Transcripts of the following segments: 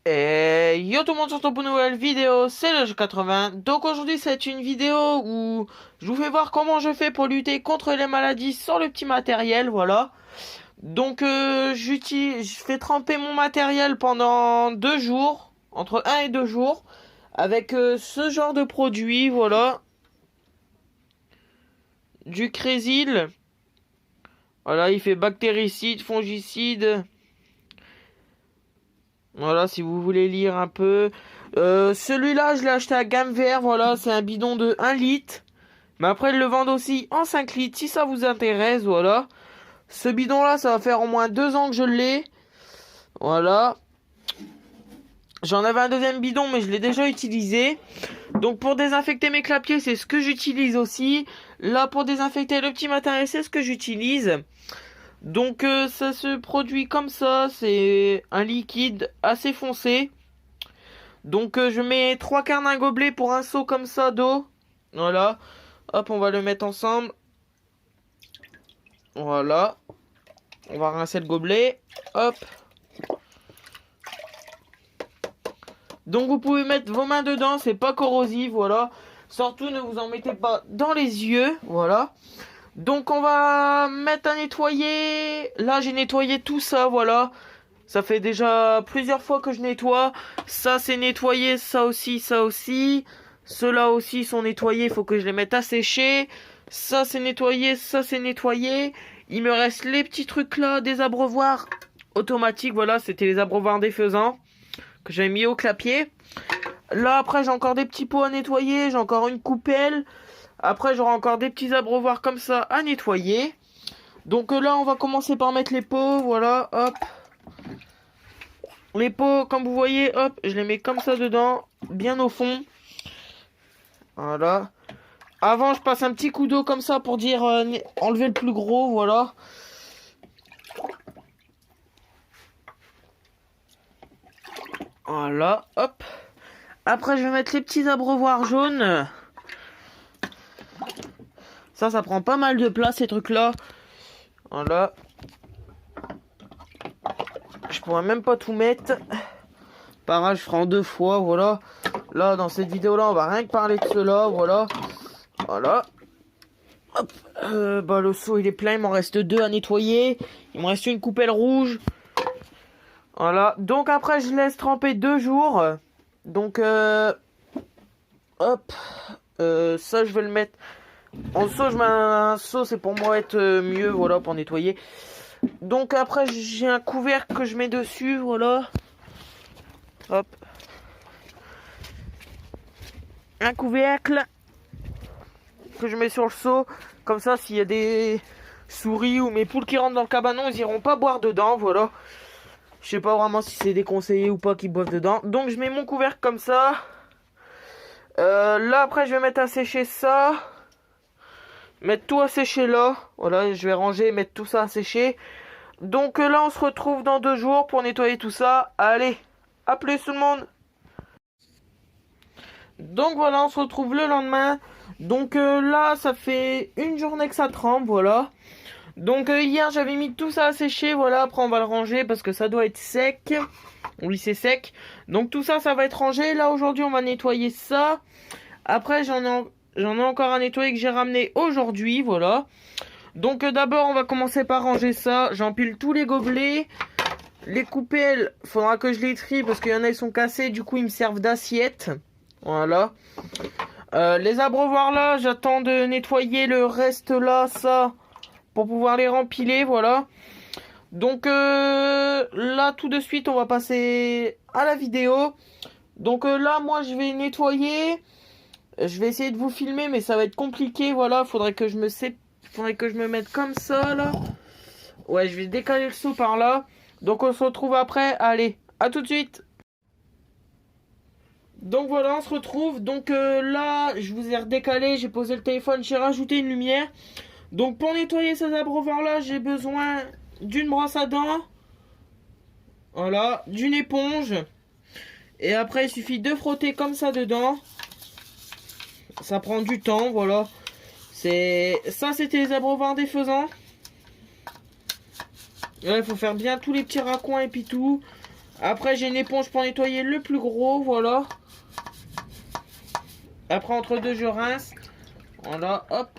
Et yo tout le monde, sur pour une nouvelle vidéo, c'est le G80. Donc aujourd'hui c'est une vidéo où je vous fais voir comment je fais pour lutter contre les maladies sans le petit matériel, voilà. Donc je fais tremper mon matériel pendant 2 jours, entre 1 et 2 jours, avec ce genre de produit, voilà. Du Crésil, voilà, il fait bactéricide, fongicide. Voilà, si vous voulez lire un peu. Celui-là, je l'ai acheté à gamme vert. Voilà, c'est un bidon de 1 litre. Mais après, ils le vendent aussi en 5 litres si ça vous intéresse. Voilà. Ce bidon-là, ça va faire au moins 2 ans que je l'ai. Voilà. J'en avais un deuxième bidon, mais je l'ai déjà utilisé. Donc, pour désinfecter mes clapiers, c'est ce que j'utilise aussi. Là, pour désinfecter le petit matériel, c'est ce que j'utilise. Donc, ça se produit comme ça. C'est un liquide assez foncé. Donc je mets 3 quarts d'un gobelet pour un seau comme ça d'eau. Voilà. Hop, on va le mettre ensemble. Voilà. On va rincer le gobelet. Hop. Donc vous pouvez mettre vos mains dedans, c'est pas corrosif, voilà. Surtout ne vous en mettez pas dans les yeux, voilà. Donc on va mettre à nettoyer. Là j'ai nettoyé tout ça, voilà. Ça fait déjà plusieurs fois que je nettoie. Ça c'est nettoyé, ça aussi, ça aussi. Ceux-là aussi sont nettoyés, il faut que je les mette à sécher. Ça c'est nettoyé, ça c'est nettoyé. Il me reste les petits trucs là, des abreuvoirs automatiques, voilà, c'était les abreuvoirs défaisants que j'avais mis au clapier. Là après j'ai encore des petits pots à nettoyer, j'ai encore une coupelle. Après j'aurai encore des petits abreuvoirs comme ça à nettoyer. Donc là on va commencer par mettre les pots, voilà, hop. Les pots, comme vous voyez, hop, je les mets comme ça dedans, bien au fond. Voilà. Avant, je passe un petit coup d'eau comme ça pour dire enlever le plus gros, voilà. Voilà, hop. Après, je vais mettre les petits abreuvoirs jaunes. Ça prend pas mal de place, ces trucs-là. Voilà. Je pourrais même pas tout mettre. Pareil, je ferai en 2 fois, voilà. Là, dans cette vidéo-là, on va rien que parler de cela, voilà. Voilà. Hop. Bah, le seau, il est plein, il m'en reste 2 à nettoyer. Il me reste une coupelle rouge. Voilà. Donc, après, je laisse tremper 2 jours. Donc, hop. Ça, je vais le mettre en seau. Je mets un seau, c'est pour moi être mieux, voilà, pour nettoyer. Donc, après, j'ai un couvercle que je mets dessus, voilà. Hop. Un couvercle que je mets sur le seau. Comme ça, s'il y a des souris ou mes poules qui rentrent dans le cabanon, ils iront pas boire dedans, voilà. Je sais pas vraiment si c'est déconseillé ou pas qu'ils boivent dedans. Donc je mets mon couvercle comme ça. Là après je vais mettre à sécher ça. Mettre tout à sécher là. Voilà, je vais ranger et mettre tout ça à sécher. Donc là on se retrouve dans 2 jours pour nettoyer tout ça. Allez, à plus tout le monde. Donc voilà, on se retrouve le lendemain. Donc là ça fait une journée que ça trempe, voilà. Donc hier j'avais mis tout ça à sécher, voilà, après on va le ranger parce que ça doit être sec. Oui c'est sec. Donc tout ça ça va être rangé. Là aujourd'hui on va nettoyer ça. Après j'en ai encore un nettoyer que j'ai ramené aujourd'hui, voilà. Donc d'abord on va commencer par ranger ça. J'empile tous les gobelets. Les coupelles, faudra que je les trie parce qu'il y en a ils sont cassés, du coup ils me servent d'assiette. Voilà. Les abreuvoirs là, j'attends de nettoyer le reste là, ça, pour pouvoir les rempiler, voilà. Donc là, tout de suite, on va passer à la vidéo. Donc là, moi, je vais nettoyer. Je vais essayer de vous filmer, mais ça va être compliqué, voilà. Faudrait que je me mette comme ça, là. Ouais, je vais décaler le seau par là. Donc on se retrouve après. Allez, à tout de suite. Donc voilà, on se retrouve. Donc là, je vous ai redécalé, j'ai posé le téléphone, j'ai rajouté une lumière. Donc pour nettoyer ces abreuvoirs là, j'ai besoin d'une brosse à dents. Voilà, d'une éponge. Et après, il suffit de frotter comme ça dedans. Ça prend du temps, voilà. Ça, c'était les abreuvoirs défaisants. Là, il faut faire bien tous les petits raccoins et puis tout. Après, j'ai une éponge pour nettoyer le plus gros, voilà. Après, entre deux, je rince. Voilà, hop.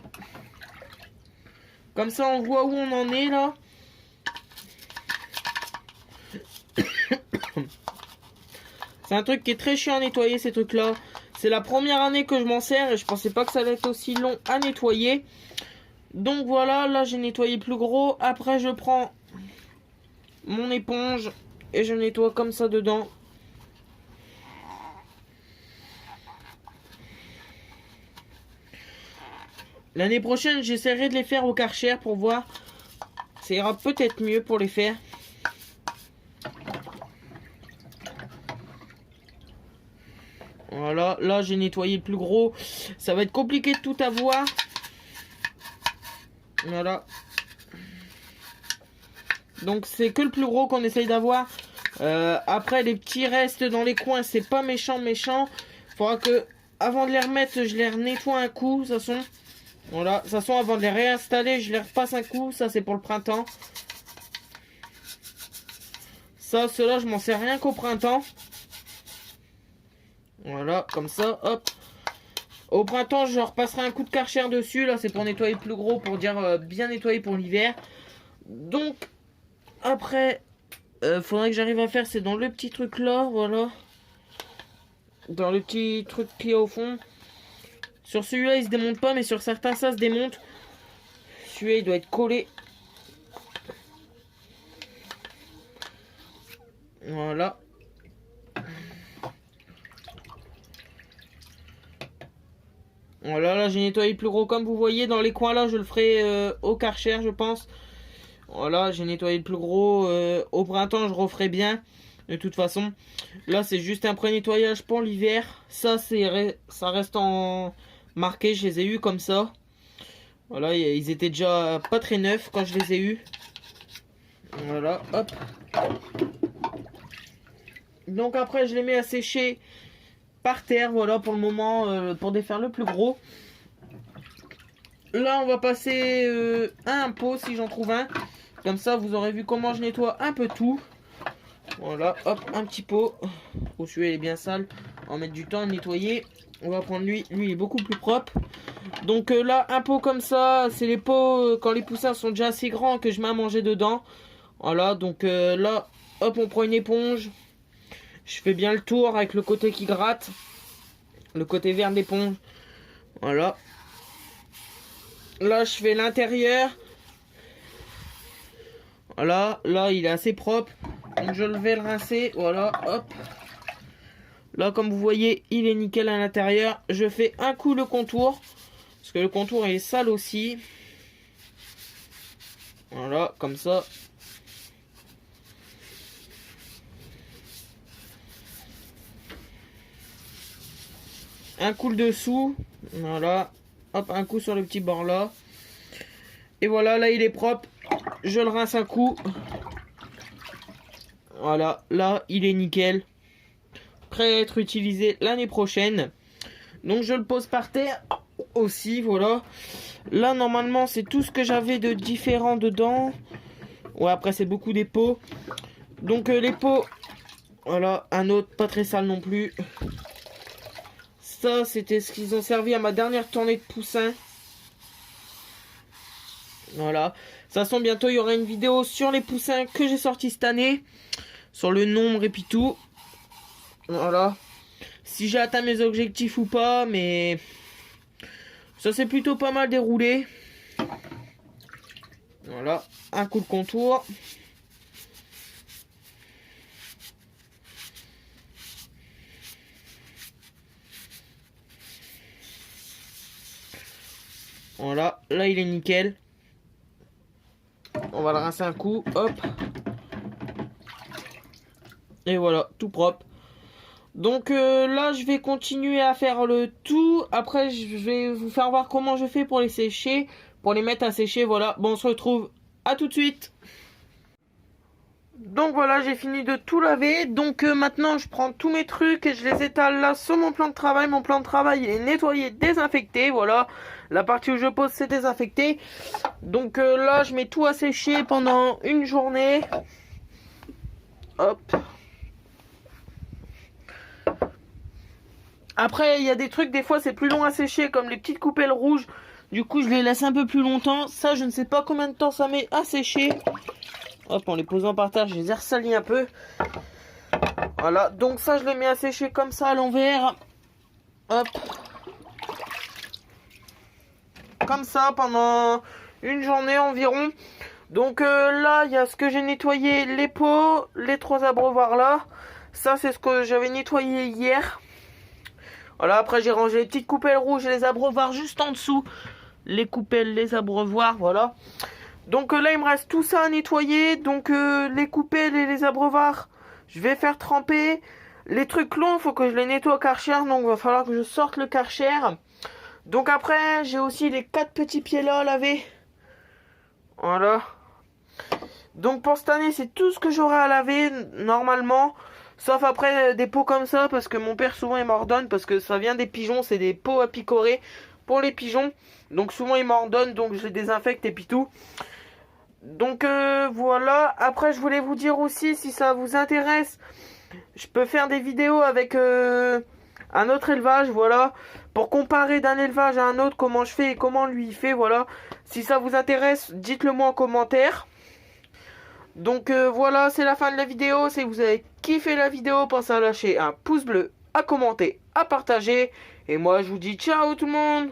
Comme ça, on voit où on en est, là. C'est un truc qui est très chiant à nettoyer, ces trucs-là. C'est la première année que je m'en sers et je pensais pas que ça allait être aussi long à nettoyer. Donc voilà, là, j'ai nettoyé plus gros. Après, je prends mon éponge et je nettoie comme ça dedans. L'année prochaine, j'essaierai de les faire au Karcher pour voir. Ça ira peut-être mieux pour les faire. Voilà, là j'ai nettoyé le plus gros. Ça va être compliqué de tout avoir. Voilà. Donc c'est que le plus gros qu'on essaye d'avoir. Après les petits restes dans les coins, c'est pas méchant. Faudra que avant de les remettre, je les nettoie un coup. De toute façon. Voilà. De toute façon, avant de les réinstaller, je les repasse un coup. Ça c'est pour le printemps. Ça, ceux-là, je m'en sers rien qu'au printemps. Voilà, comme ça, hop. Au printemps, je repasserai un coup de Karcher dessus. Là, c'est pour nettoyer plus gros, pour dire bien nettoyer pour l'hiver. Donc, après, faudrait que j'arrive à faire, c'est dans le petit truc là, voilà. Dans le petit truc qui est au fond. Sur celui-là, il se démonte pas, mais sur certains, ça se démonte. Celui-là, il doit être collé. Voilà. Voilà, là j'ai nettoyé le plus gros comme vous voyez. Dans les coins là, je le ferai au Karcher, je pense. Voilà, j'ai nettoyé le plus gros. Au printemps, je referai bien. De toute façon, là c'est juste un pré-nettoyage pour l'hiver. Ça, ça reste en marqué. Je les ai eu comme ça. Voilà, ils étaient déjà pas très neufs quand je les ai eus. Voilà, hop. Donc après, je les mets à sécher par terre, voilà, pour le moment, pour défaire le plus gros. Là, on va passer à un pot, si j'en trouve un. Comme ça, vous aurez vu comment je nettoie un peu tout. Voilà, hop, un petit pot. Oh, celui-là, il est bien sale. On va mettre du temps à nettoyer. On va prendre lui. Lui, il est beaucoup plus propre. Donc là, un pot comme ça, c'est les pots quand les poussins sont déjà assez grands que je mets à manger dedans. Voilà, donc là, hop, on prend une éponge. Je fais bien le tour avec le côté qui gratte. Le côté vert de l'éponge. Voilà. Là, je fais l'intérieur. Voilà. Là, il est assez propre. Donc, je vais le rincer. Voilà. Hop. Là, comme vous voyez, il est nickel à l'intérieur. Je fais un coup le contour. Parce que le contour est sale aussi. Voilà. Comme ça. Un coup le dessous, voilà, hop, un coup sur le petit bord là, et voilà, là il est propre, je le rince un coup, voilà, là il est nickel, prêt à être utilisé l'année prochaine, donc je le pose par terre aussi, voilà, là normalement c'est tout ce que j'avais de différent dedans, ouais après c'est beaucoup des pots, donc les pots, voilà, un autre pas très sale non plus. Ça, c'était ce qu'ils ont servi à ma dernière tournée de poussins. Voilà. De toute façon, bientôt, il y aura une vidéo sur les poussins que j'ai sortis cette année. Sur le nombre et puis tout. Voilà. Si j'ai atteint mes objectifs ou pas, mais... ça s'est plutôt pas mal déroulé. Voilà. Un coup de contour. Voilà, là il est nickel. On va le rincer un coup, hop. Et voilà, tout propre. Donc là je vais continuer à faire le tout. Après je vais vous faire voir comment je fais pour les sécher. Pour les mettre à sécher, voilà. Bon, on se retrouve à tout de suite. Donc voilà, j'ai fini de tout laver. Donc maintenant je prends tous mes trucs et je les étale là sur mon plan de travail. Mon plan de travail est nettoyé, désinfecté. Voilà, la partie où je pose c'est désinfecté. Donc là je mets tout à sécher pendant une journée. Hop. Après, il y a des trucs, des fois, c'est plus long à sécher, comme les petites coupelles rouges. Du coup, je les laisse un peu plus longtemps. Ça, je ne sais pas combien de temps ça met à sécher. Hop, en les posant par terre, je les ai ressalis un peu. Voilà, donc ça, je les mets à sécher comme ça à l'envers. Hop. Comme ça, pendant une journée environ. Donc là, il y a ce que j'ai nettoyé, les pots, les 3 abreuvoirs là. Ça, c'est ce que j'avais nettoyé hier. Voilà, après j'ai rangé les petites coupelles rouges et les abreuvoirs juste en dessous. Les coupelles, les abreuvoirs, voilà. Donc là, il me reste tout ça à nettoyer. Donc les coupelles et les abreuvoirs, je vais faire tremper. Les trucs longs, il faut que je les nettoie au Karcher. Donc il va falloir que je sorte le Karcher. Donc après, j'ai aussi les 4 petits pieds là à laver. Voilà. Donc pour cette année, c'est tout ce que j'aurai à laver normalement. Sauf après des pots comme ça, parce que mon père souvent il m'ordonne, parce que ça vient des pigeons, c'est des pots à picorer pour les pigeons. Donc souvent il m'ordonne, donc je les désinfecte et puis tout. Donc voilà. Après je voulais vous dire aussi, si ça vous intéresse, je peux faire des vidéos avec un autre élevage, voilà. Pour comparer d'un élevage à un autre, comment je fais et comment lui il fait, voilà. Si ça vous intéresse, dites-le moi en commentaire. Donc voilà, c'est la fin de la vidéo. Si vous avez kiffé la vidéo, pensez à lâcher un pouce bleu, à commenter, à partager. Et moi, je vous dis ciao tout le monde.